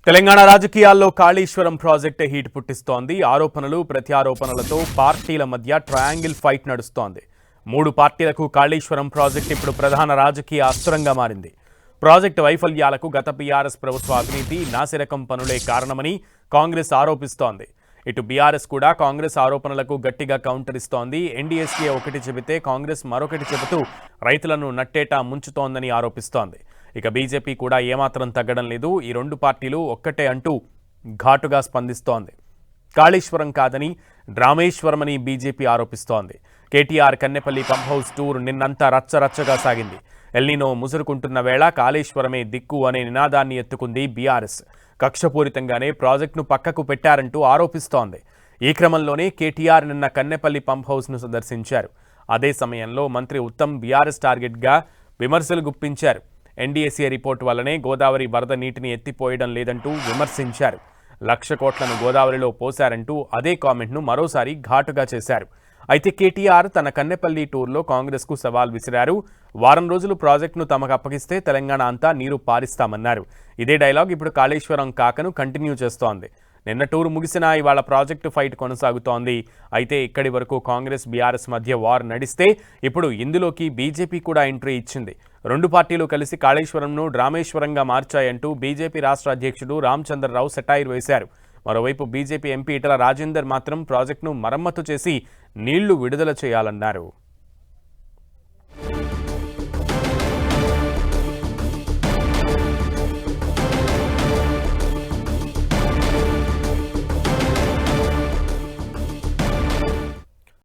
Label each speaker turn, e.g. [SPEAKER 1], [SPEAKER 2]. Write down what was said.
[SPEAKER 1] తెలంగాణ రాజకీయాల్లో Kaleshwaram project heat పుట్టిస్తోంది. ఆరోపణలు ప్రత్యారోపణలతో పార్టీల మధ్య ట్రయాంగిల్ ఫైట్ నడుస్తోంది. 3 పార్టీలకు కాళేశ్వరం ప్రాజెక్టు ఇప్పుడు ప్రధాన రాజకీయ అస్త్రంగా మారింది. ప్రాజెక్టు వైఫల్యాలకు గత బీఆర్ఎస్ ప్రభుత్వ అవినీతి, నాసిరకం పనులే కారణమని కాంగ్రెస్ ఆరోపిస్తోంది. ఇటు బీఆర్ఎస్ కూడా కాంగ్రెస్ ఆరోపణలకు గట్టిగా కౌంటర్ ఇస్తోంది. ఎన్డీఎస్ఏ ఒకటి చెబితే కాంగ్రెస్ మరొకటి చెబుతూ రైతులను నట్టేటా ముంచుతోందని ఆరోపిస్తోంది. ఇక బీజేపీ కూడా ఏమాత్రం తగ్గడం లేదు. ఈ 2 పార్టీలు ఒక్కటే అంటూ ఘాటుగా స్పందిస్తోంది. కాళేశ్వరం కాదని డ్రామేశ్వరమని బీజేపీ ఆరోపిస్తోంది. KTR Kannepalli pump house tour నిన్నంతా రచ్చరచ్చగా సాగింది. ఎల్నినో ముసురుకుంటున్న వేళ కాళేశ్వరమే దిక్కు అనే నినాదాన్ని ఎత్తుకుంది బీఆర్ఎస్. కక్షపూరితంగానే ప్రాజెక్టును పక్కకు పెట్టారంటూ ఆరోపిస్తోంది. ఈ క్రమంలోనే కేటీఆర్ నిన్న కన్నెపల్లి పంప్ హౌస్ను సందర్శించారు. అదే సమయంలో మంత్రి ఉత్తమ్ బీఆర్ఎస్ టార్గెట్గా విమర్శలు గుప్పించారు. ఎన్డీఎస్ఏ రిపోర్టు వల్లనే గోదావరి వరద నీటిని ఎత్తిపోయడం లేదంటూ విమర్శించారు. 1,00,000 కోట్లను గోదావరిలో పోశారంటూ అదే కామెంట్ను మరోసారి ఘాటుగా చేశారు. అయితే కేటీఆర్ తన కన్నెపల్లి టూర్లో కాంగ్రెస్కు సవాల్ విసిరారు. వారం రోజులు ప్రాజెక్టును తమకు అప్పగిస్తే తెలంగాణ అంతా నీరు పారిస్తామన్నారు. ఇదే డైలాగ్ ఇప్పుడు కాళేశ్వరం కాకను కంటిన్యూ చేస్తోంది. నిన్న టూర్ ముగిసినా ఇవాళ ప్రాజెక్టు ఫైట్ కొనసాగుతోంది. అయితే ఇక్కడి వరకు కాంగ్రెస్ బీఆర్ఎస్ మధ్య వార్ నడిస్తే ఇప్పుడు ఇందులోకి బీజేపీ కూడా ఎంట్రీ ఇచ్చింది. 2 పార్టీలు కలిసి కాళేశ్వరంను డ్రామేశ్వరంగా మార్చాయంటూ బీజేపీ రాష్ట్ర అధ్యక్షుడు రామచంద్రరావు సెటైర్ వేశారు. మరోవైపు బీజేపీ ఎంపీ ఈటెల రాజేందర్ మాత్రం ప్రాజెక్టును మరమ్మతు చేసి నీళ్లు విడుదల చేయాలన్నారు.